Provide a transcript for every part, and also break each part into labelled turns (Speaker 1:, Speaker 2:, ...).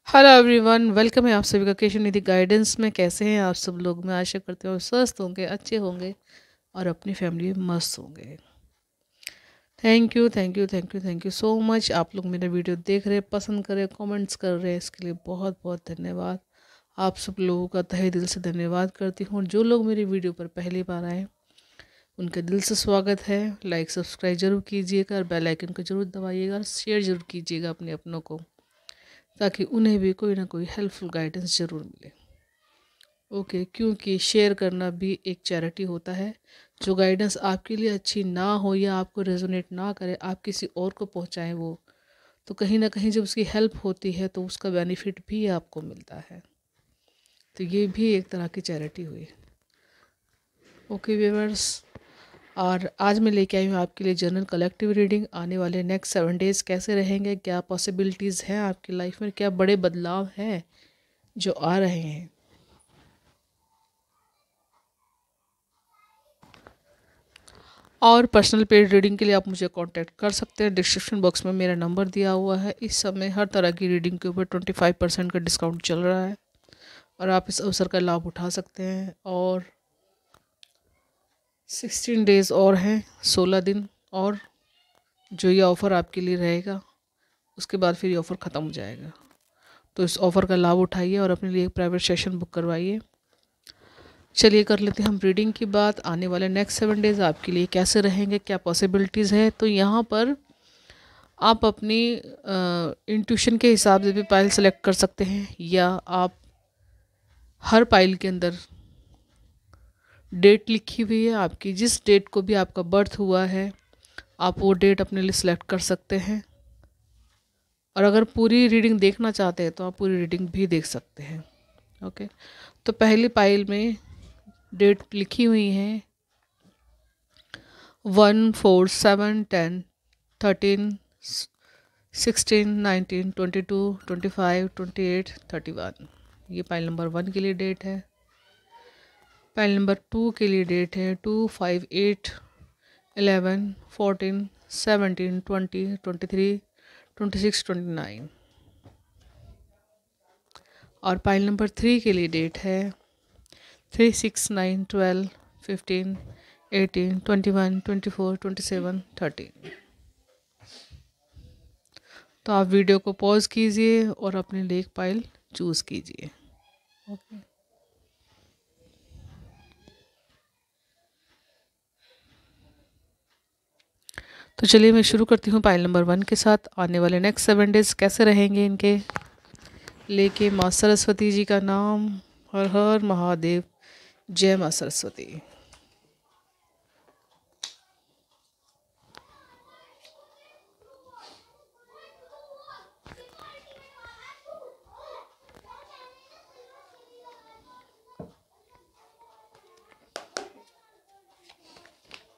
Speaker 1: Hello everyone, welcome है आप सभी का केशव निधि गाइडेंस में। कैसे हैं आप सब लोग? मैं आशा करती हूँ स्वस्थ होंगे, अच्छे होंगे और अपनी फैमिली में मस्त होंगे। Thank you thank you thank you thank you so much. आप लोग मेरा वीडियो देख रहे हैं, पसंद कर रहे हैं, कमेंट्स कर रहे हैं, इसके लिए बहुत बहुत धन्यवाद। आप सब लोगों का तहे दिल से धन्यवाद करती हूँ। जो लोग मेरी वीडियो पर पहली बार आए उनका दिल से स्वागत है। लाइक सब्सक्राइब जरूर कीजिएगा और बेल आइकन को जरूर दबाइएगा और शेयर जरूर कीजिएगा अपने अपनों को, ताकि उन्हें भी कोई ना कोई हेल्पफुल गाइडेंस ज़रूर मिले। ओके, क्योंकि शेयर करना भी एक चैरिटी होता है। जो गाइडेंस आपके लिए अच्छी ना हो या आपको रेजोनेट ना करे, आप किसी और को पहुंचाएं वो, तो कहीं ना कहीं जब उसकी हेल्प होती है तो उसका बेनिफिट भी आपको मिलता है। तो ये भी एक तरह की चैरिटी हुई। ओके व्यूअर्स, और आज मैं लेके आई हूँ आपके लिए जनरल कलेक्टिव रीडिंग। आने वाले नेक्स्ट 7 डेज़ कैसे रहेंगे, क्या पॉसिबिलिटीज़ हैं आपकी लाइफ में, क्या बड़े बदलाव हैं जो आ रहे हैं। और पर्सनल पेड रीडिंग के लिए आप मुझे कांटेक्ट कर सकते हैं। डिस्क्रिप्शन बॉक्स में मेरा नंबर दिया हुआ है। इस समय हर तरह की रीडिंग के ऊपर 25% का डिस्काउंट चल रहा है और आप इस अवसर का लाभ उठा सकते हैं। और 16 डेज़ और हैं, 16 दिन और जो ये ऑफ़र आपके लिए रहेगा, उसके बाद फिर ये ऑफ़र ख़त्म हो जाएगा। तो इस ऑफ़र का लाभ उठाइए और अपने लिए एक प्राइवेट सेशन बुक करवाइए। चलिए कर लेते हैं हम रीडिंग की बात। आने वाले नेक्स्ट 7 डेज़ आपके लिए कैसे रहेंगे, क्या पॉसिबिलिटीज़ है। तो यहाँ पर आप अपनी इंट्यूशन के हिसाब से भी पाइल सेलेक्ट कर सकते हैं, या आप हर पाइल के अंदर डेट लिखी हुई है आपकी, जिस डेट को भी आपका बर्थ हुआ है आप वो डेट अपने लिए सिलेक्ट कर सकते हैं। और अगर पूरी रीडिंग देखना चाहते हैं तो आप पूरी रीडिंग भी देख सकते हैं। ओके, तो पहली पाइल में डेट लिखी हुई हैं 1, 4, 7, 10, 13, 16, 19, 22, 25, 28, 31। ये पाइल नंबर 1 के लिए डेट है। पाइल नंबर 2 के लिए डेट है 2, 5, 8, 11, 14, 17, 20, 23, 26, 29। और पाइल नंबर 3 के लिए डेट है 3, 6, 9, 12, 15, 18, 21, 24, 27, 30। तो आप वीडियो को पॉज कीजिए और अपने लिए एक पाइल चूज़ कीजिए। ओके, तो चलिए मैं शुरू करती हूँ पाइल नंबर 1 के साथ। आने वाले नेक्स्ट 7 डेज़ कैसे रहेंगे इनके, लेके माँ सरस्वती जी का नाम। हर हर महादेव, जय माँ सरस्वती।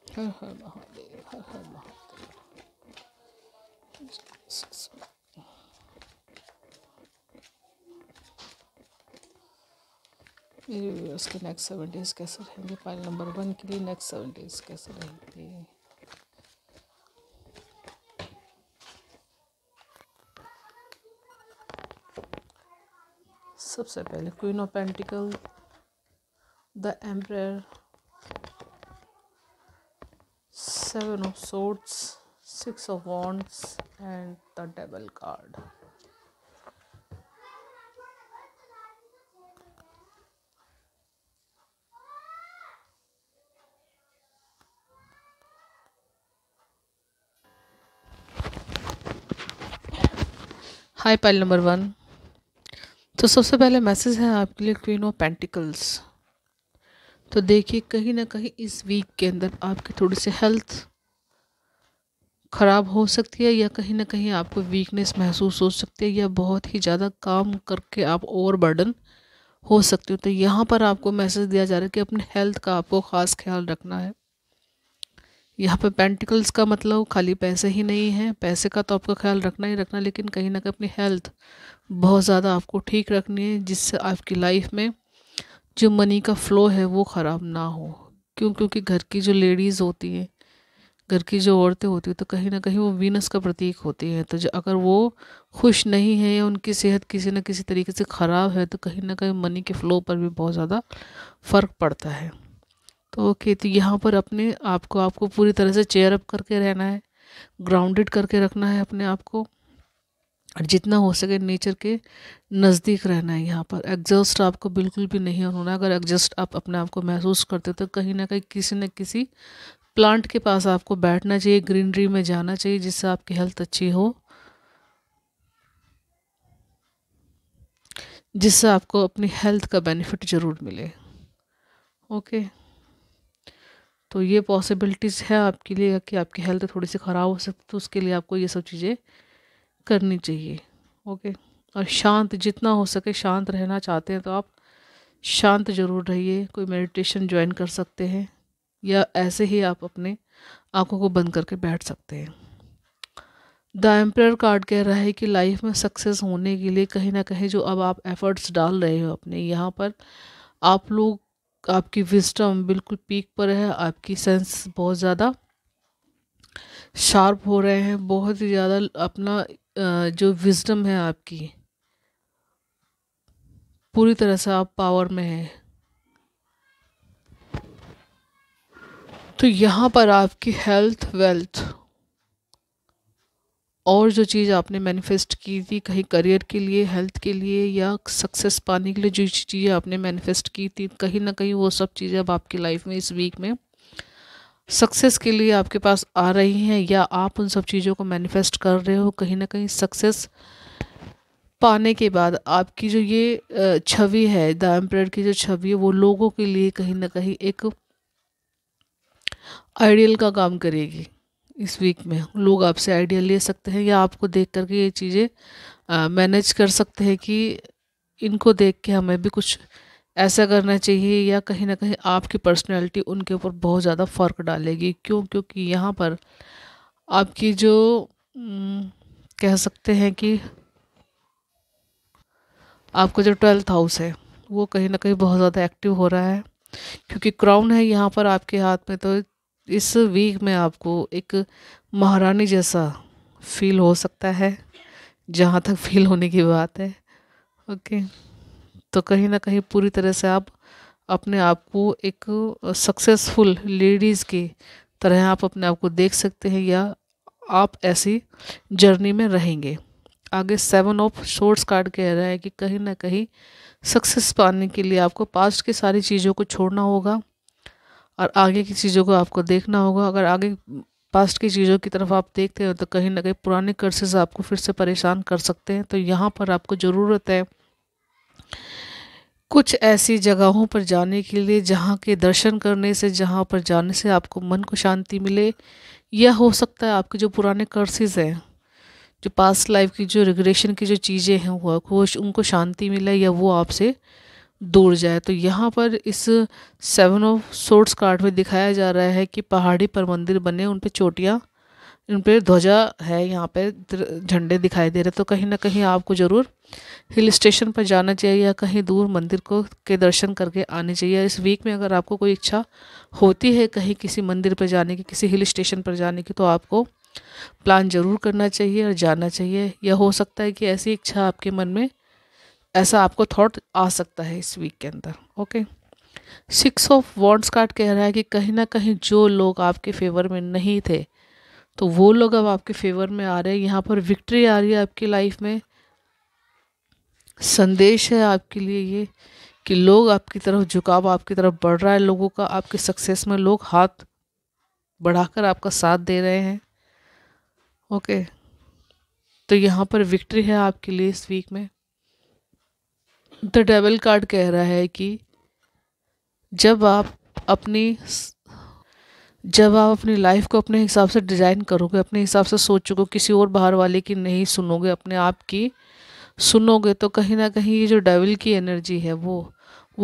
Speaker 1: हर हर महादेव, हर हर महादेव। मेरे व्यूअर्स के नेक्स्ट 7 डेज़ कैसे रहेंगे, पाइल नंबर 1 के लिए नेक्स्ट 7 डेज़ कैसे रहेंगे। सबसे पहले queen of pentacle, the emperor, 7 of swords, 6 of wands and the devil card। Hi pile number 1। तो सबसे पहले मैसेज है आपके लिए क्वीन ऑफ पेंटिकल्स। तो देखिए, कहीं ना कहीं इस वीक के अंदर आपकी थोड़ी सी हेल्थ ख़राब हो सकती है, या कहीं ना कहीं आपको वीकनेस महसूस हो सकती है, या बहुत ही ज़्यादा काम करके आप ओवरबर्डन हो सकते हो। तो यहाँ पर आपको मैसेज दिया जा रहा है कि अपने हेल्थ का आपको ख़ास ख्याल रखना है। यहाँ पे पेंटिकल्स का मतलब खाली पैसे ही नहीं है, पैसे का तो आपको ख्याल रखना ही रखना, लेकिन कहीं ना कहीं अपनी हेल्थ बहुत ज़्यादा आपको ठीक रखनी है, जिससे आपकी लाइफ में जो मनी का फ़्लो है वो ख़राब ना हो। क्योंकि घर की जो लेडीज़ होती हैं घर की जो औरतें होती हैं तो कहीं ना कहीं वो वीनस का प्रतीक होती हैं। तो अगर वो खुश नहीं है या उनकी सेहत किसी न किसी तरीके से ख़राब है तो कहीं ना कहीं मनी के फ़्लो पर भी बहुत ज़्यादा फ़र्क पड़ता है। तो ओके, तो यहाँ पर अपने आपको पूरी तरह से चेयर अप करके रहना है, ग्राउंडेड करके रखना है अपने आप को, और जितना हो सके नेचर के नज़दीक रहना है। यहाँ पर एग्जॉस्ट आपको बिल्कुल भी नहीं होना। अगर एग्जॉस्ट आप अपने आप को महसूस करते हो तो कहीं ना कहीं किसी न किसी प्लांट के पास आपको बैठना चाहिए, ग्रीनरी में जाना चाहिए, जिससे आपकी हेल्थ अच्छी हो, जिससे आपको अपनी हेल्थ का बेनिफिट ज़रूर मिले। ओके, तो ये पॉसिबिलिटीज़ है आपके लिए कि आपकी हेल्थ थोड़ी सी ख़राब हो सकती, तो उसके लिए आपको ये सब चीज़ें करनी चाहिए। ओके, और शांत, जितना हो सके शांत रहना चाहते हैं तो आप शांत ज़रूर रहिए। कोई मेडिटेशन ज्वाइन कर सकते हैं या ऐसे ही आप अपने आंखों को बंद करके बैठ सकते हैं। द एम्परर कार्ड कह रहा है कि लाइफ में सक्सेस होने के लिए कहीं ना कहीं जो अब आप एफर्ट्स डाल रहे हो अपने, यहाँ पर आप लोग, आपकी विजडम बिल्कुल पीक पर है, आपकी सेंस बहुत ज़्यादा शार्प हो रहे हैं, बहुत ही ज़्यादा अपना जो विजडम है आपकी पूरी तरह से आप पावर में है। तो यहाँ पर आपकी हेल्थ, वेल्थ और जो चीज़ आपने मैनिफेस्ट की थी कहीं करियर के लिए, हेल्थ के लिए या सक्सेस पाने के लिए, जो चीज़ें आपने मैनिफेस्ट की थी कहीं ना कहीं वो सब चीज़ें अब आपकी लाइफ में इस वीक में सक्सेस के लिए आपके पास आ रही हैं, या आप उन सब चीज़ों को मैनिफेस्ट कर रहे हो। कहीं ना कहीं सक्सेस पाने के बाद आपकी जो ये छवि है, द एम्परर की जो छवि है, वो लोगों के लिए कहीं ना कहीं एक आइडियल का काम करेगी। इस वीक में लोग आपसे आइडिया ले सकते हैं या आपको देख करके ये चीज़ें मैनेज कर सकते हैं कि इनको देख के हमें भी कुछ ऐसा करना चाहिए, या कहीं ना कहीं आपकी पर्सनैलिटी उनके ऊपर बहुत ज़्यादा फ़र्क डालेगी। क्यों? क्योंकि यहाँ पर आपकी जो कह सकते हैं कि आपका जो 12th हाउस है वो कहीं ना कहीं बहुत ज़्यादा एक्टिव हो रहा है, क्योंकि क्राउन है यहाँ पर आपके हाथ में। तो इस वीक में आपको एक महारानी जैसा फील हो सकता है, जहाँ तक फील होने की बात है। ओके, तो कहीं ना कहीं पूरी तरह से आप अपने आप को एक सक्सेसफुल लेडीज़ की तरह आप अपने आप को देख सकते हैं, या आप ऐसी जर्नी में रहेंगे। आगे 7 ऑफ सोर्ड्स कार्ड कह रहा है कि कहीं ना कहीं सक्सेस पाने के लिए आपको पास्ट की सारी चीज़ों को छोड़ना होगा और आगे की चीज़ों को आपको देखना होगा। अगर आगे पास्ट की चीज़ों की तरफ आप देखते हो तो कहीं ना कहीं पुराने कर्सेस आपको फिर से परेशान कर सकते हैं। तो यहाँ पर आपको ज़रूरत है कुछ ऐसी जगहों पर जाने के लिए जहाँ के दर्शन करने से, जहाँ पर जाने से आपको मन को शांति मिले, या हो सकता है आपके जो पुराने कर्सेस हैं, जो पास्ट लाइफ की जो रिग्रेशन की जो चीज़ें हैं वो उनको शांति मिले या वो आपसे दूर जाए। तो यहाँ पर इस 7 ऑफ सोर्ड्स कार्ड में दिखाया जा रहा है कि पहाड़ी पर मंदिर बने, उन पे चोटियाँ, उन पे ध्वजा है, यहाँ पे झंडे दिखाई दे रहे। तो कहीं ना कहीं आपको ज़रूर हिल स्टेशन पर जाना चाहिए या कहीं दूर मंदिर को के दर्शन करके आने चाहिए। इस वीक में अगर आपको कोई इच्छा होती है कहीं किसी मंदिर पर जाने की, किसी हिल स्टेशन पर जाने की, तो आपको प्लान ज़रूर करना चाहिए और जाना चाहिए। या हो सकता है कि ऐसी इच्छा आपके मन में, ऐसा आपको थॉट आ सकता है इस वीक के अंदर। ओके, 6 ऑफ वॉन्ड्स कार्ड कह रहा है कि कहीं ना कहीं जो लोग आपके फेवर में नहीं थे तो वो लोग अब आपके फेवर में आ रहे हैं। यहाँ पर विक्ट्री आ रही है आपकी लाइफ में। संदेश है आपके लिए ये कि लोग आपकी तरफ, झुकाव आपकी तरफ बढ़ रहा है लोगों का, आपके सक्सेस में लोग हाथ बढ़ाकर आपका साथ दे रहे हैं। ओके, तो यहाँ पर विक्ट्री है आपके लिए इस वीक में। द डेविल कार्ड कह रहा है कि जब आप अपनी लाइफ को अपने हिसाब से डिज़ाइन करोगे, अपने हिसाब से सोचोगे, किसी और बाहर वाले की नहीं सुनोगे, अपने आप की सुनोगे, तो कहीं ना कहीं ये जो डेविल की एनर्जी है वो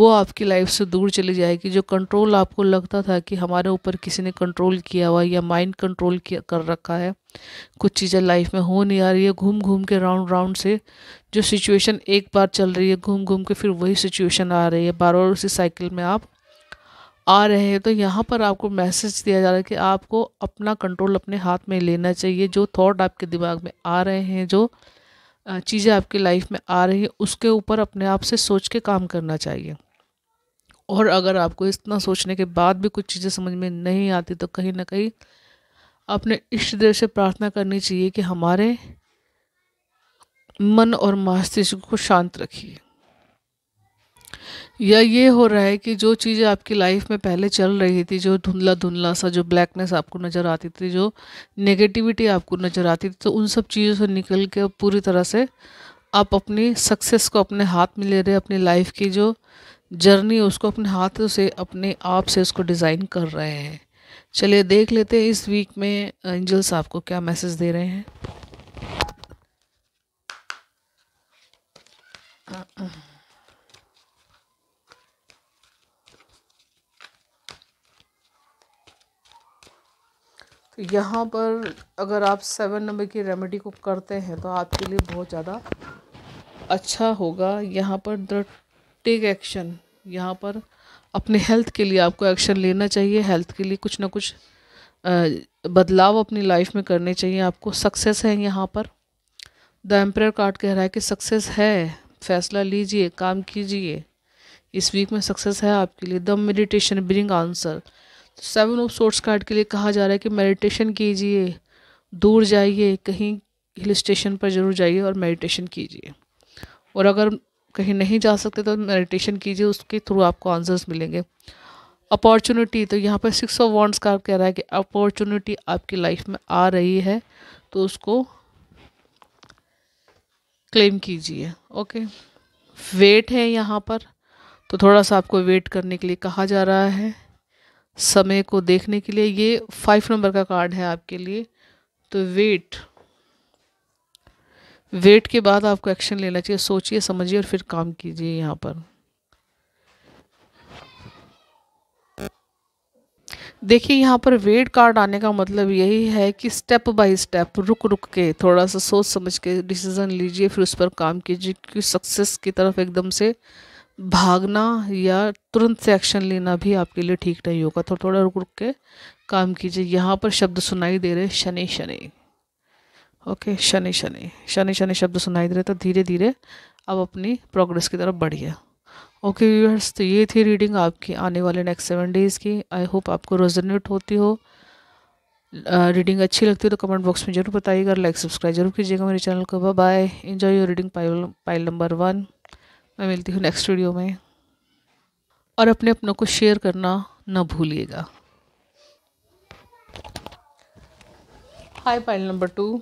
Speaker 1: आपकी लाइफ से दूर चली जाएगी। जो कंट्रोल आपको लगता था कि हमारे ऊपर किसी ने कंट्रोल किया हुआ या माइंड कंट्रोल किया कर रखा है, कुछ चीज़ें लाइफ में हो नहीं आ रही है, घूम घूम के राउंड से जो सिचुएशन एक बार चल रही है, घूम घूम के फिर वही सिचुएशन आ रही है, बार बार उसी साइकिल में आप आ रहे हैं, तो यहाँ पर आपको मैसेज दिया जा रहा है कि आपको अपना कंट्रोल अपने हाथ में लेना चाहिए। जो थॉट आपके दिमाग में आ रहे हैं, जो चीज़ें आपकी लाइफ में आ रही हैं, उसके ऊपर अपने आप से सोच के काम करना चाहिए। और अगर आपको इतना सोचने के बाद भी कुछ चीज़ें समझ में नहीं आती, तो कहीं ना कहीं अपने इष्ट देव से प्रार्थना करनी चाहिए कि हमारे मन और मस्तिष्क को शांत रखिए। या ये हो रहा है कि जो चीज़ें आपकी लाइफ में पहले चल रही थी, जो धुंधला धुंधला सा जो ब्लैकनेस आपको नज़र आती थी, जो नेगेटिविटी आपको नज़र आती थी, तो उन सब चीज़ों से निकल के अब पूरी तरह से आप अपनी सक्सेस को अपने हाथ में ले रहे हैं। अपनी लाइफ की जो जर्नी है उसको अपने हाथों से, अपने आप से उसको डिज़ाइन कर रहे हैं। चलिए देख लेते हैं इस वीक में एंजल्स आपको क्या मैसेज दे रहे हैं। तो यहाँ पर अगर आप 7 नंबर की रेमेडी को करते हैं तो आपके लिए बहुत ज़्यादा अच्छा होगा। यहाँ पर द टेक एक्शन, यहाँ पर अपने हेल्थ के लिए आपको एक्शन लेना चाहिए। हेल्थ के लिए कुछ ना कुछ बदलाव अपनी लाइफ में करने चाहिए आपको। सक्सेस है यहाँ पर, द एम्परर कार्ड कह रहा है कि सक्सेस है, फैसला लीजिए, काम कीजिए। इस वीक में सक्सेस है आपके लिए। The meditation bring answer, 7 of sorts card के लिए कहा जा रहा है कि मेडिटेशन कीजिए, दूर जाइए, कहीं हिल स्टेशन पर ज़रूर जाइए और मेडिटेशन कीजिए। और अगर कहीं नहीं जा सकते तो मेडिटेशन कीजिए, उसके थ्रू आपको आंसर्स मिलेंगे। अपॉर्चुनिटी, तो यहाँ पर 6 ऑफ वॉन्ड्स कार्ड कह रहा है कि अपॉर्चुनिटी आपकी लाइफ में आ रही है, तो उसको क्लेम कीजिए। ओके, वेट है यहाँ पर, तो थोड़ा सा आपको वेट करने के लिए कहा जा रहा है, समय को देखने के लिए। ये 5 नंबर का कार्ड है आपके लिए। तो वेट के बाद आपको एक्शन लेना चाहिए। सोचिए, समझिए और फिर काम कीजिए। यहाँ पर देखिए, यहाँ पर वेट कार्ड आने का मतलब यही है कि स्टेप बाय स्टेप, रुक रुक के, थोड़ा सा सोच समझ के डिसीजन लीजिए, फिर उस पर काम कीजिए। क्योंकि सक्सेस की तरफ एकदम से भागना या तुरंत से एक्शन लेना भी आपके लिए ठीक नहीं होगा। तो थोड़ा रुक रुक के काम कीजिए। यहाँ पर शब्द सुनाई दे रहे, शनि शनि। ओके, शनि शनि शनि शनि शब्द सुनाई दे रहे, तो धीरे धीरे अब अपनी प्रोग्रेस की तरफ बढ़िए। ओके व्यूअर्स, तो ये थी रीडिंग आपकी आने वाले नेक्स्ट 7 डेज़ की। आई होप आपको रेजोनेट होती हो। रीडिंग अच्छी लगती है तो कमेंट बॉक्स में जरूर बताइएगा, लाइक सब्सक्राइब जरूर कीजिएगा मेरे चैनल को। Bye, enjoy your reading pile number 1। मैं मिलती हूँ नेक्स्ट वीडियो में, और अपनों को शेयर करना ना भूलिएगा। हाय पाइल नंबर 2।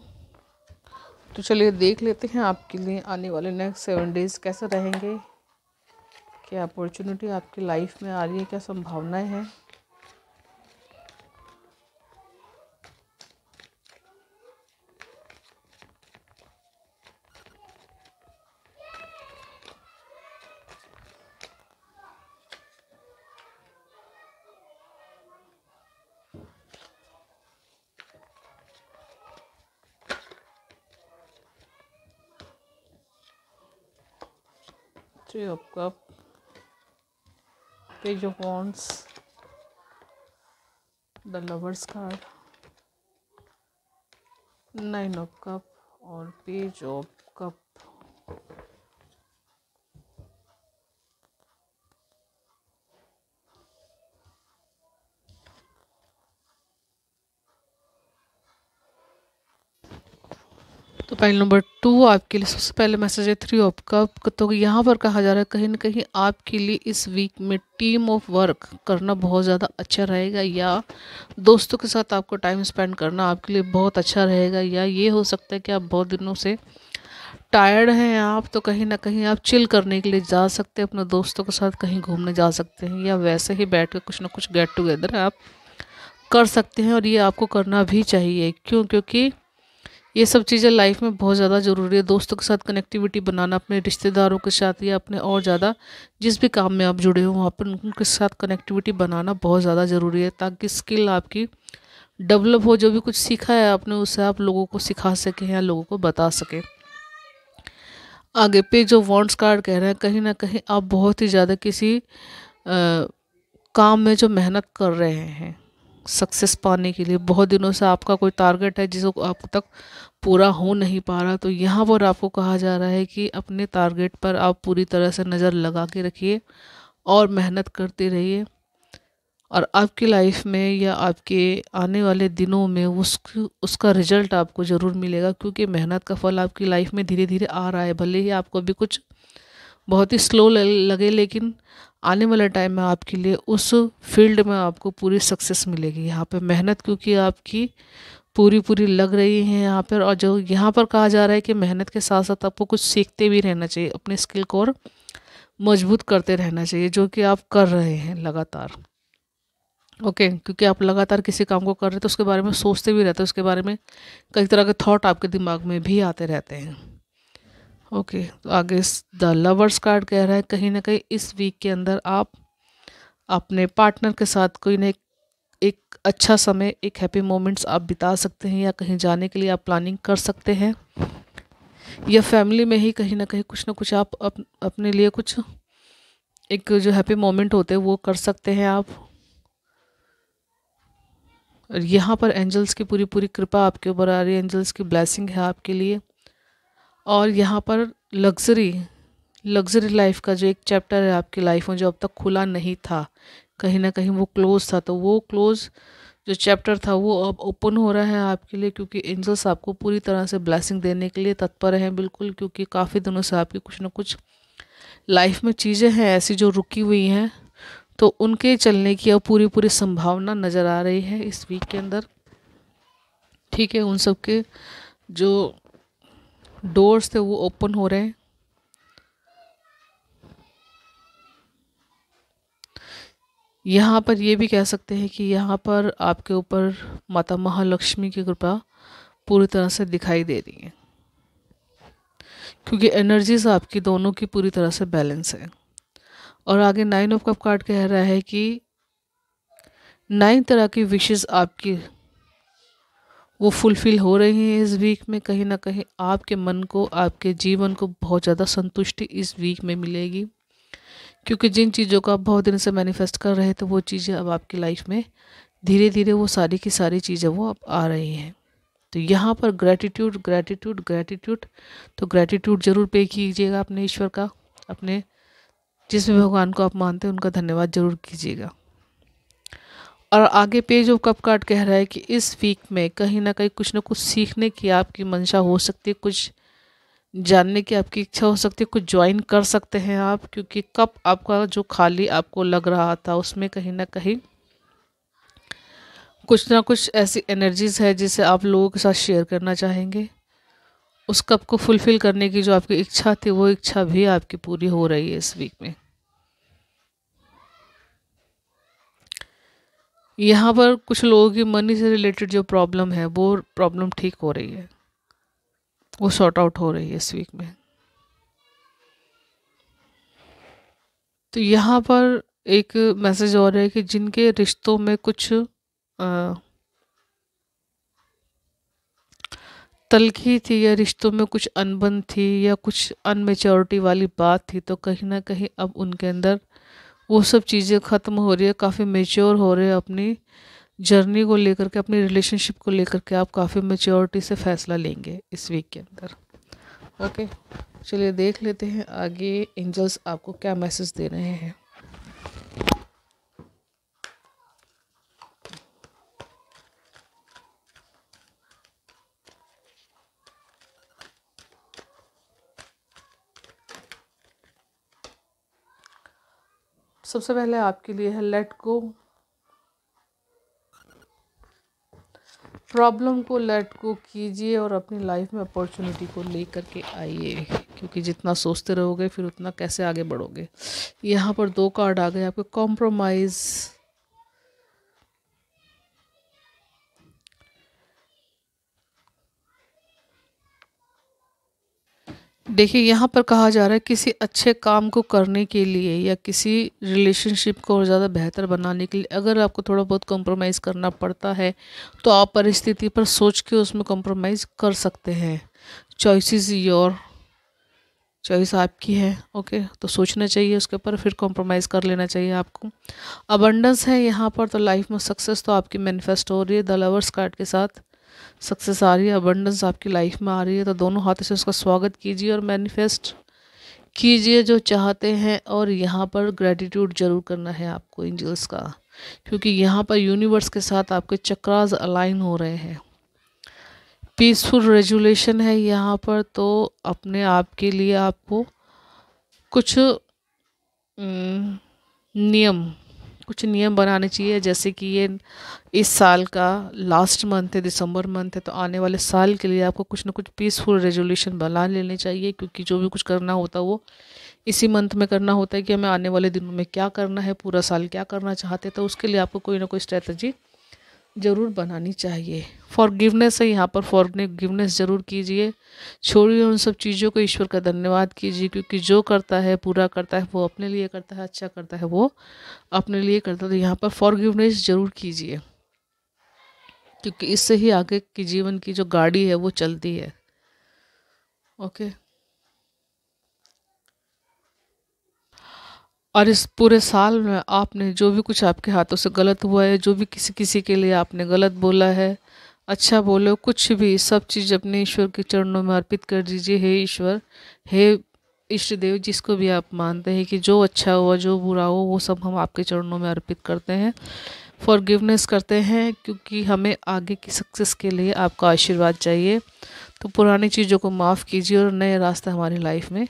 Speaker 1: तो चलिए देख लेते हैं आपके लिए आने वाले नेक्स्ट 7 डेज़ कैसे रहेंगे, क्या अपॉर्चुनिटी आपकी लाइफ में आ रही है, क्या संभावनाएं हैं। Three of Cups, Page of Wands, the Lovers card, 9 of Cups और Page of Cup। तो पाइल नंबर 2 आपके लिए सबसे पहले मैसेज है 3 ऑफ कप। तो यहाँ पर कहा जा रहा है कहीं ना कहीं आपके लिए इस वीक में टीम ऑफ वर्क करना बहुत ज़्यादा अच्छा रहेगा, या दोस्तों के साथ आपको टाइम स्पेंड करना आपके लिए बहुत अच्छा रहेगा। या ये हो सकता है कि आप बहुत दिनों से टायर्ड हैं आप, तो कहीं ना कहीं आप चिल करने के लिए जा सकते हैं, अपने दोस्तों के साथ कहीं घूमने जा सकते हैं, या वैसे ही बैठ कर कुछ ना कुछ गेट टुगेदर आप कर सकते हैं। और ये आपको करना भी चाहिए। क्यों? क्योंकि ये सब चीज़ें लाइफ में बहुत ज़्यादा ज़रूरी है। दोस्तों के साथ कनेक्टिविटी बनाना, अपने रिश्तेदारों के साथ या अपने और ज़्यादा जिस भी काम में आप जुड़े हो वहाँ पर उनके साथ कनेक्टिविटी बनाना बहुत ज़्यादा ज़रूरी है, ताकि स्किल आपकी डेवलप हो। जो भी कुछ सीखा है आपने उससे आप लोगों को सिखा सकें या लोगों को बता सकें। आगे पे जो वॉन्ट्स कार्ड कह रहे हैं, कहीं ना कहीं आप बहुत ही ज़्यादा किसी काम में जो मेहनत कर रहे हैं सक्सेस पाने के लिए, बहुत दिनों से आपका कोई टारगेट है जिसको अब तक पूरा हो नहीं पा रहा, तो यहाँ पर आपको कहा जा रहा है कि अपने टारगेट पर आप पूरी तरह से नज़र लगा के रखिए और मेहनत करते रहिए, और आपकी लाइफ में या आपके आने वाले दिनों में उसका रिजल्ट आपको ज़रूर मिलेगा, क्योंकि मेहनत का फल आपकी लाइफ में धीरे धीरे आ रहा है। भले ही आपको अभी कुछ बहुत ही स्लो लगे, लेकिन आने वाले टाइम में आपके लिए उस फील्ड में आपको पूरी सक्सेस मिलेगी। यहाँ पे मेहनत क्योंकि आपकी पूरी पूरी लग रही है यहाँ पर, और जो यहाँ पर कहा जा रहा है कि मेहनत के साथ साथ आपको कुछ सीखते भी रहना चाहिए, अपने स्किल को और मजबूत करते रहना चाहिए, जो कि आप कर रहे हैं लगातार। ओके, क्योंकि आप लगातार किसी काम को कर रहे हैं तो उसके बारे में सोचते भी रहते हैं, उसके बारे में कई तरह के थॉट आपके दिमाग में भी आते रहते हैं। ओके, तो आगे द लवर्स कार्ड कह रहा है कहीं ना कहीं इस वीक के अंदर आप अपने पार्टनर के साथ कोई ना एक अच्छा समय, एक हैप्पी मोमेंट्स आप बिता सकते हैं, या कहीं जाने के लिए आप प्लानिंग कर सकते हैं, या फैमिली में ही कहीं ना कहीं कुछ ना कुछ आप अपने लिए कुछ एक जो हैप्पी मोमेंट होते हैं वो कर सकते हैं आप। यहाँ पर एंजल्स की पूरी पूरी कृपा आपके ऊपर आ रही है, एंजल्स की ब्लेसिंग है आपके लिए। और यहाँ पर लग्जरी लाइफ का जो एक चैप्टर है आपकी लाइफ में, जो अब तक खुला नहीं था, कहीं ना कहीं वो क्लोज था, तो वो क्लोज जो चैप्टर था वो अब ओपन हो रहा है आपके लिए, क्योंकि एंजल्स आपको पूरी तरह से ब्लेसिंग देने के लिए तत्पर हैं बिल्कुल, क्योंकि काफ़ी दिनों से आपकी कुछ ना कुछ लाइफ में चीज़ें हैं ऐसी जो रुकी हुई हैं, तो उनके चलने की अब पूरी पूरी संभावना नज़र आ रही है इस वीक के अंदर। ठीक है, उन सब के जो डोर्स थे वो ओपन हो रहे हैं। यहाँ पर ये भी कह सकते हैं कि यहाँ पर आपके ऊपर माता महालक्ष्मी की कृपा पूरी तरह से दिखाई दे रही है, क्योंकि एनर्जीज आपकी दोनों की पूरी तरह से बैलेंस है। और आगे 9 ऑफ कप कार्ड कह रहा है कि 9 तरह की विशेस आपकी वो फुलफ़िल हो रही हैं इस वीक में। कहीं ना कहीं आपके मन को, आपके जीवन को बहुत ज़्यादा संतुष्टि इस वीक में मिलेगी, क्योंकि जिन चीज़ों को आप बहुत दिन से मैनिफेस्ट कर रहे थे वो चीज़ें अब आपकी लाइफ में धीरे धीरे वो सारी की सारी चीज़ें वो अब आ रही हैं। तो यहाँ पर ग्रैटिट्यूड ग्रैटिट्यूड ग्रैटिट्यूड, तो ग्रैटिट्यूड ज़रूर पे कीजिएगा अपने ईश्वर का, अपने जिस भी भगवान को आप मानते हैं उनका धन्यवाद ज़रूर कीजिएगा। और आगे पेज ऑफ कप कार्ड कह रहा है कि इस वीक में कहीं ना कहीं कुछ ना कुछ सीखने की आपकी मंशा हो सकती है, कुछ जानने की आपकी इच्छा हो सकती है, कुछ ज्वाइन कर सकते हैं आप, क्योंकि कप आपका जो खाली आपको लग रहा था उसमें कहीं ना कहीं कुछ ना कुछ ऐसी एनर्जीज है जिसे आप लोगों के साथ शेयर करना चाहेंगे। उस कप को फुलफ़िल करने की जो आपकी इच्छा थी वो इच्छा भी आपकी पूरी हो रही है इस वीक में। यहाँ पर कुछ लोगों की मनी से रिलेटेड जो प्रॉब्लम है वो प्रॉब्लम ठीक हो रही है, वो सॉर्ट आउट हो रही है इस वीक में। तो यहाँ पर एक मैसेज और है कि जिनके रिश्तों में कुछ तलखी थी, या रिश्तों में कुछ अनबन थी, या कुछ अनमेच्योरिटी वाली बात थी, तो कहीं ना कहीं अब उनके अंदर वो सब चीज़ें ख़त्म हो रही है, काफ़ी मेच्योर हो रहे हैं अपनी जर्नी को लेकर के, अपनी रिलेशनशिप को लेकर के आप काफ़ी मेच्योरिटी से फैसला लेंगे इस वीक के अंदर। ओके, चलिए देख लेते हैं आगे एंजल्स आपको क्या मैसेज दे रहे हैं। सबसे पहले आपके लिए है लेट गो, प्रॉब्लम को लेट गो कीजिए और अपनी लाइफ में अपॉर्चुनिटी को लेकर के आइए, क्योंकि जितना सोचते रहोगे फिर उतना कैसे आगे बढ़ोगे। यहाँ पर 2 कार्ड आ गए आपके कॉम्प्रोमाइज़। देखिए, यहाँ पर कहा जा रहा है किसी अच्छे काम को करने के लिए या किसी रिलेशनशिप को और ज़्यादा बेहतर बनाने के लिए अगर आपको थोड़ा बहुत कॉम्प्रोमाइज़ करना पड़ता है तो आप परिस्थिति पर सोच के उसमें कॉम्प्रोमाइज़ कर सकते हैं। Choice is your. चॉइस आपकी है। ओके, तो सोचना चाहिए उसके ऊपर, फिर कॉम्प्रोमाइज़ कर लेना चाहिए आपको। अबंडेंस है यहाँ पर, तो लाइफ में सक्सेस तो आपकी मैनिफेस्ट हो रही है। द लवर्स कार्ड के साथ सक्सेस आ रही है, अबंडेंस आपकी लाइफ में आ रही है, तो दोनों हाथों से उसका स्वागत कीजिए और मैनिफेस्ट कीजिए जो चाहते हैं। और यहाँ पर ग्रेटिट्यूड ज़रूर करना है आपको एंजल्स का, क्योंकि यहाँ पर यूनिवर्स के साथ आपके चक्रास अलाइन हो रहे हैं। पीसफुल रेजुलेशन है यहाँ पर, तो अपने आप के लिए आपको कुछ नियम कुछ नियम बनाने चाहिए। जैसे कि ये इस साल का लास्ट मंथ है, दिसंबर मंथ है, तो आने वाले साल के लिए आपको कुछ ना कुछ पीसफुल रेजोल्यूशन बना लेने चाहिए, क्योंकि जो भी कुछ करना होता है वो इसी मंथ में करना होता है कि हमें आने वाले दिनों में क्या करना है, पूरा साल क्या करना चाहते हैं। तो उसके लिए आपको कोई ना कोई स्ट्रेटजी ज़रूर बनानी चाहिए। फॉरगिवनेस है यहाँ पर, फॉरगिवनेस ज़रूर कीजिए, छोड़िए उन सब चीज़ों को, ईश्वर का धन्यवाद कीजिए, क्योंकि जो करता है पूरा करता है, वो अपने लिए करता है, अच्छा करता है वो अपने लिए करता है। तो यहाँ पर फॉरगिवनेस ज़रूर कीजिए, क्योंकि इससे ही आगे की जीवन की जो गाड़ी है वो चलती है। ओके, और इस पूरे साल में आपने जो भी कुछ आपके हाथों से गलत हुआ है, जो भी किसी किसी के लिए आपने गलत बोला है, अच्छा बोलो, कुछ भी, सब चीज़ अपने ईश्वर के चरणों में अर्पित कर दीजिए। हे ईश्वर, हे इष्ट देव, जिसको भी आप मानते हैं कि जो अच्छा हुआ जो बुरा हो वो सब हम आपके चरणों में अर्पित करते हैं, फॉरगिवनेस करते हैं, क्योंकि हमें आगे की सक्सेस के लिए आपका आशीर्वाद चाहिए। तो पुरानी चीज़ों को माफ़ कीजिए और नए रास्ते हमारी लाइफ में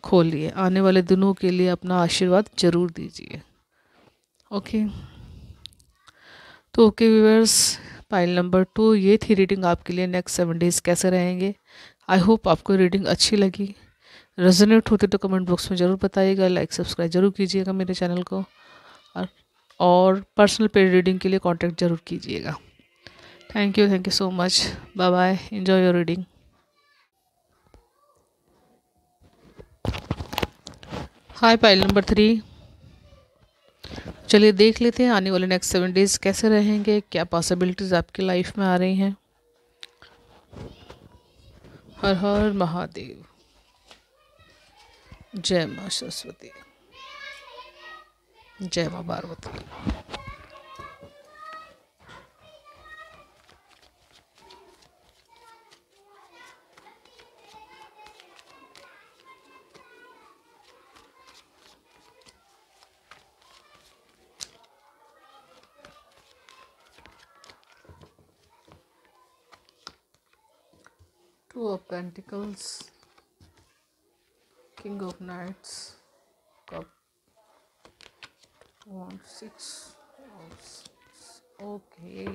Speaker 1: खोलिए। आने वाले दिनों के लिए अपना आशीर्वाद ज़रूर दीजिए। ओके, तो ओके व्यूअर्स, पाइल नंबर 2 ये थी रीडिंग आपके लिए। नेक्स्ट 7 डेज़ कैसे रहेंगे। आई होप आपको रीडिंग अच्छी लगी। रेजोनेट होते तो कमेंट बॉक्स में ज़रूर बताइएगा, लाइक सब्सक्राइब ज़रूर कीजिएगा मेरे चैनल को, और पर्सनल पेड रीडिंग के लिए कांटेक्ट ज़रूर कीजिएगा। Thank you so much. Bye bye, enjoy your reading. Hi pile number 3, चलिए देख लेते हैं आने वाले नेक्स्ट 7 डेज़ कैसे रहेंगे, क्या पॉसिबिलिटीज़ आपकी लाइफ में आ रही हैं। हर हर महादेव, जय माँ सरस्वती, जय माँ Parvati. Two of Pentacles, King of Knights, Cup, 1 6 of Swords. Okay,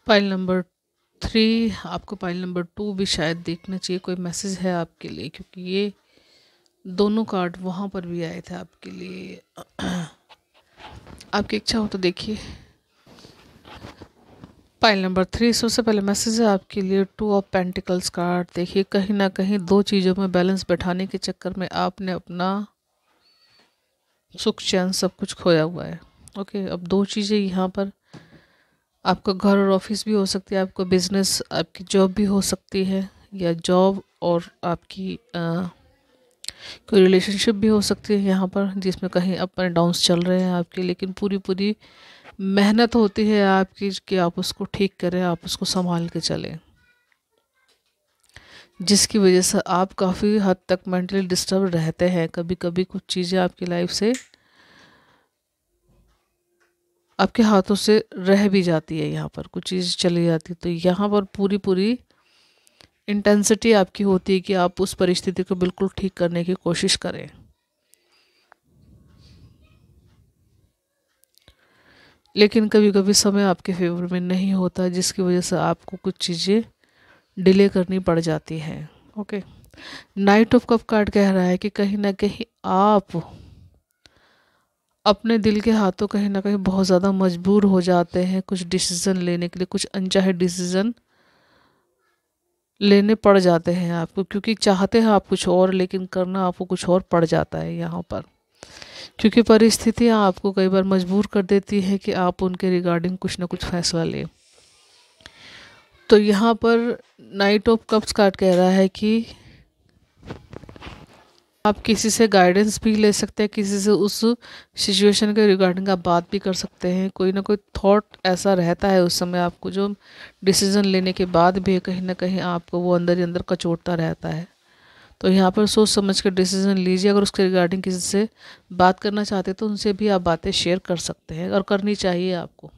Speaker 1: pile number 3, आपको पाइल नंबर 2 भी शायद देखना चाहिए, कोई मैसेज है आपके लिए, क्योंकि ये दोनों कार्ड वहाँ पर भी आए थे आपके लिए। आपकी इच्छा हो तो देखिए। पाइल नंबर 3, सबसे पहले मैसेज है आपके लिए 2 ऑफ पेंटिकल्स कार्ड। देखिए, कहीं ना कहीं दो चीज़ों में बैलेंस बैठाने के चक्कर में आपने अपना सुख चैन सब कुछ खोया हुआ है। ओके, अब दो चीज़ें यहाँ पर, आपका घर और ऑफिस भी हो सकती है, आपका बिजनेस, आपकी जॉब भी हो सकती है, या जॉब और आपकी कोई रिलेशनशिप भी हो सकती है यहाँ पर, जिसमें कहीं अप एंड डाउन्स चल रहे हैं आपके, लेकिन पूरी पूरी मेहनत होती है आपकी कि आप उसको ठीक करें, आप उसको संभाल के चलें, जिसकी वजह से आप काफ़ी हद तक मेंटली डिस्टर्ब रहते हैं। कभी कभी कुछ चीज़ें आपकी लाइफ से आपके हाथों से रह भी जाती है, यहाँ पर कुछ चीज़ चली जाती है, तो यहाँ पर पूरी पूरी इंटेंसिटी आपकी होती है कि आप उस परिस्थिति को बिल्कुल ठीक करने की कोशिश करें। लेकिन कभी कभी समय आपके फेवर में नहीं होता, जिसकी वजह से आपको कुछ चीज़ें डिले करनी पड़ जाती हैं। Okay, night of cup card कह रहा है कि कहीं ना कहीं आप अपने दिल के हाथों कहीं ना कहीं बहुत ज़्यादा मजबूर हो जाते हैं कुछ डिसीज़न लेने के लिए, कुछ अनचाहे डिसीज़न लेने पड़ जाते हैं आपको, क्योंकि चाहते हैं आप कुछ और लेकिन करना आपको कुछ और पड़ जाता है यहाँ पर। क्योंकि परिस्थितियाँ आपको कई बार मजबूर कर देती है कि आप उनके रिगार्डिंग कुछ ना कुछ फैसला लें। तो यहाँ पर नाइट ऑफ कप्स कार्ड कह रहा है कि आप किसी से गाइडेंस भी ले सकते हैं, किसी से उस सिचुएशन के रिगार्डिंग आप बात भी कर सकते हैं। कोई ना कोई थॉट ऐसा रहता है उस समय आपको, जो डिसीजन लेने के बाद भी कहीं ना कहीं आपको वो अंदर ही अंदर कचोटता रहता है। तो यहाँ पर सोच समझ कर डिसीजन लीजिए। अगर उसके रिगार्डिंग किसी से बात करना चाहते हैं तो उनसे भी आप बातें शेयर कर सकते हैं, और करनी चाहिए आपको,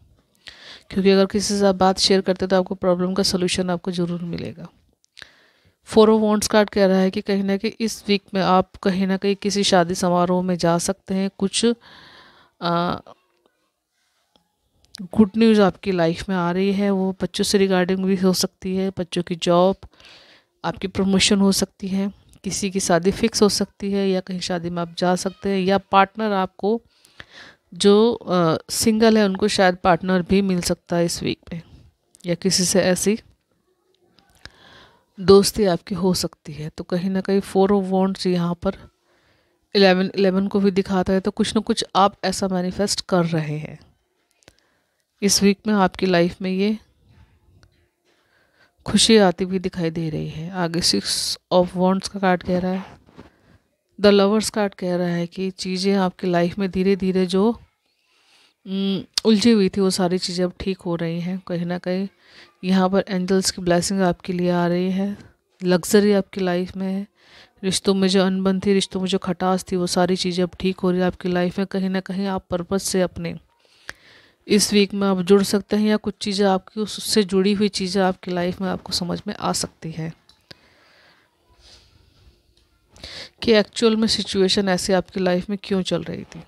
Speaker 1: क्योंकि अगर किसी से आप बात शेयर करते हैं तो आपको प्रॉब्लम का सलूशन आपको ज़रूर मिलेगा। 4 ऑफ वॉन्ड्स कार्ड कह रहा है कि कहीं ना कहीं इस वीक में आप कहीं ना कहीं किसी शादी समारोह में जा सकते हैं। कुछ गुड न्यूज़ आपकी लाइफ में आ रही है, वो बच्चों से रिगार्डिंग भी हो सकती है। बच्चों की जॉब, आपकी प्रमोशन हो सकती है, किसी की शादी फिक्स हो सकती है, या कहीं शादी में आप जा सकते हैं, या पार्टनर आपको जो सिंगल है उनको शायद पार्टनर भी मिल सकता है इस वीक में, या किसी से ऐसी दोस्ती आपकी हो सकती है। तो कहीं ना कहीं 4 ऑफ वॉन्ड्स यहाँ पर 11 को भी दिखाता है। तो कुछ ना कुछ आप ऐसा मैनिफेस्ट कर रहे हैं इस वीक में, आपकी लाइफ में ये खुशी आती हुई दिखाई दे रही है। आगे 6 ऑफ वॉन्ड्स का कार्ड कह रहा है, द लवर्स कार्ड कह रहा है कि चीज़ें आपकी लाइफ में धीरे धीरे जो उलझी हुई थी वो सारी चीज़ें अब ठीक हो रही हैं। कहीं ना कहीं यहाँ पर एंजल्स की ब्लेसिंग आपके लिए आ रही है। लग्जरी आपकी लाइफ में है। रिश्तों में जो अनबन थी, रिश्तों में जो खटास थी, वो सारी चीज़ें अब ठीक हो रही है आपकी लाइफ में। कहीं ना कहीं आप पर्पस से अपने इस वीक में आप जुड़ सकते हैं, या कुछ चीज़ें आपकी उससे जुड़ी हुई चीज़ें आपकी लाइफ में आपको समझ में आ सकती है कि एक्चुअल में सिचुएशन ऐसे आपकी लाइफ में क्यों चल रही थी।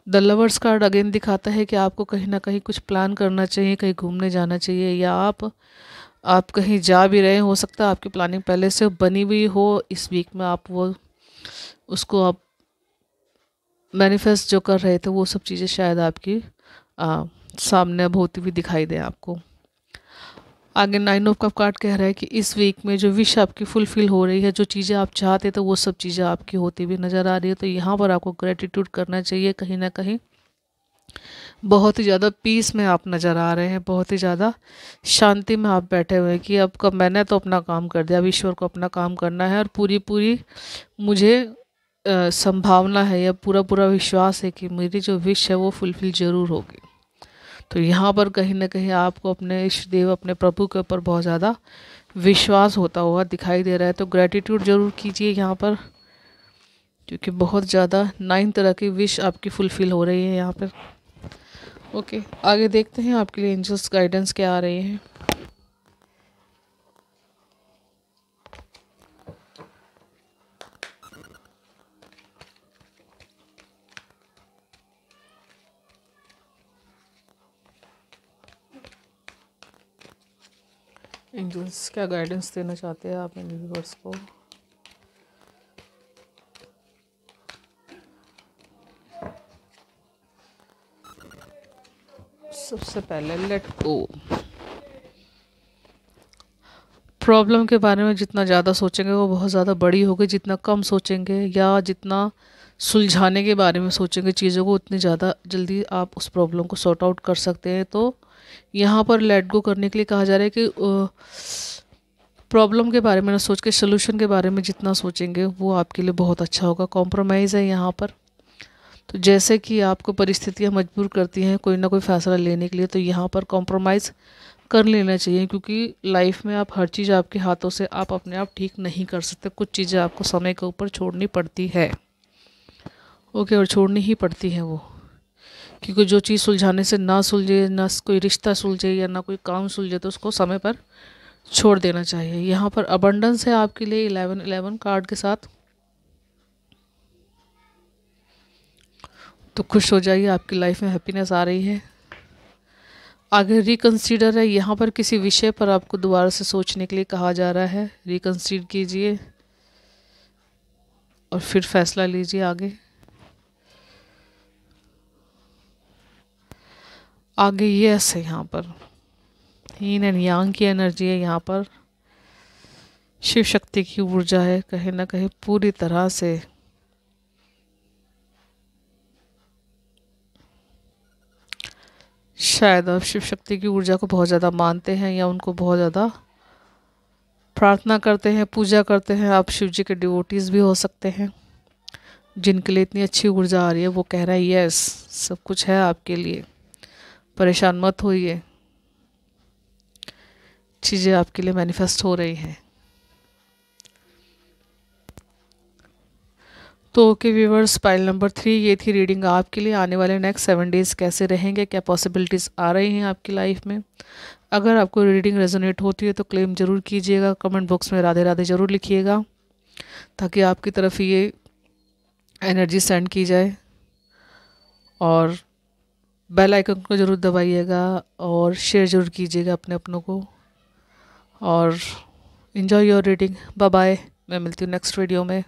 Speaker 1: द लवर्स कार्ड अगेन दिखाता है कि आपको कहीं ना कहीं कुछ प्लान करना चाहिए, कहीं घूमने जाना चाहिए, या आप कहीं जा भी रहे, हो सकता है आपकी प्लानिंग पहले से बनी हुई हो। इस वीक में आप वो उसको आप मैनिफेस्ट जो कर रहे थे, वो सब चीज़ें शायद आपकी सामने अब होती हुई दिखाई दे आपको। आगे 9 ऑफ कप कार्ड कह रहा है कि इस वीक में जो विश आपकी फुलफिल हो रही है, जो चीज़ें आप चाहते थे वो सब चीज़ें आपकी होती हुई नज़र आ रही है। तो यहाँ पर आपको ग्रेटिट्यूड करना चाहिए। कहीं ना कहीं बहुत ही ज़्यादा पीस में आप नज़र आ रहे हैं, बहुत ही ज़्यादा शांति में आप बैठे हुए हैं कि अब कब मैंने तो अपना काम कर दिया, अब ईश्वर को अपना काम करना है, और पूरी पूरी मुझे संभावना है, या पूरा पूरा विश्वास है कि मेरी जो विश है वो फुलफिल ज़रूर होगी। तो यहाँ पर कहीं ना कहीं आपको अपने इष्ट देव, अपने प्रभु के ऊपर बहुत ज़्यादा विश्वास होता हुआ दिखाई दे रहा है। तो ग्रेटिट्यूड ज़रूर कीजिए यहाँ पर, क्योंकि बहुत ज़्यादा 9 तरह की विश आपकी फुलफ़िल हो रही है यहाँ पर। ओके, आगे देखते हैं आपके लिए एंजल्स गाइडेंस क्या आ रही है। एंजल्स क्या गाइडेंस देना चाहते हैं आप इन व्यूअर्स को। सबसे पहले लेट गो। प्रॉब्लम के बारे में जितना ज़्यादा सोचेंगे वो बहुत ज़्यादा बड़ी होगी, जितना कम सोचेंगे या जितना सुलझाने के बारे में सोचेंगे चीज़ों को, उतनी ज़्यादा जल्दी आप उस प्रॉब्लम को सॉर्ट आउट कर सकते हैं। तो यहाँ पर लेट गो करने के लिए कहा जा रहा है कि प्रॉब्लम के बारे में ना सोच के सोल्यूशन के बारे में जितना सोचेंगे वो आपके लिए बहुत अच्छा होगा। कॉम्प्रोमाइज़ है यहाँ पर। तो जैसे कि आपको परिस्थितियाँ मजबूर करती हैं कोई ना कोई फैसला लेने के लिए, तो यहाँ पर कॉम्प्रोमाइज़ कर लेना चाहिए, क्योंकि लाइफ में आप हर चीज़ आपके हाथों से आप अपने आप ठीक नहीं कर सकते। कुछ चीज़ें आपको समय के ऊपर छोड़नी पड़ती है। ओके, और छोड़नी ही पड़ती है वो, क्योंकि जो चीज़ सुलझाने से ना सुलझे, ना कोई रिश्ता सुलझे या ना कोई काम सुलझे, तो उसको समय पर छोड़ देना चाहिए। यहाँ पर अबंडेंस है आपके लिए 11 कार्ड के साथ। तो खुश हो जाइए, आपकी लाइफ में हैप्पीनेस आ रही है। आगे रिकंसीडर है, यहाँ पर किसी विषय पर आपको दोबारा से सोचने के लिए कहा जा रहा है। रिकंसीडर कीजिए और फिर फैसला लीजिए आगे। आगे यस है यहाँ पर, यीन एंड यांग की एनर्जी है यहाँ पर। शिव शक्ति की ऊर्जा है कहीं ना कहीं पूरी तरह से शायद आप शिव शक्ति की ऊर्जा को बहुत ज़्यादा मानते हैं या उनको बहुत ज़्यादा प्रार्थना करते हैं, पूजा करते हैं। आप शिव जी के डिवोटीज़ भी हो सकते हैं जिनके लिए इतनी अच्छी ऊर्जा आ रही है। वो कह रहा है यस, सब कुछ है आपके लिए, परेशान मत होइए, चीज़ें आपके लिए मैनिफेस्ट हो रही हैं। तो ओके व्यूवर्स, पाइल नंबर 3 ये थी रीडिंग आपके लिए। आने वाले नेक्स्ट 7 डेज़ कैसे रहेंगे, क्या पॉसिबिलिटीज़ आ रही हैं आपकी लाइफ में। अगर आपको रीडिंग रेजोनेट होती है तो क्लेम ज़रूर कीजिएगा, कमेंट बॉक्स में राधे राधे ज़रूर लिखिएगा ताकि आपकी तरफ ये एनर्जी सेंड की जाए। और बेल आइकन को ज़रूर दबाइएगा और शेयर ज़रूर कीजिएगा अपने अपनों को। और enjoy your reading. Bye bye, मैं मिलती हूँ नेक्स्ट वीडियो में।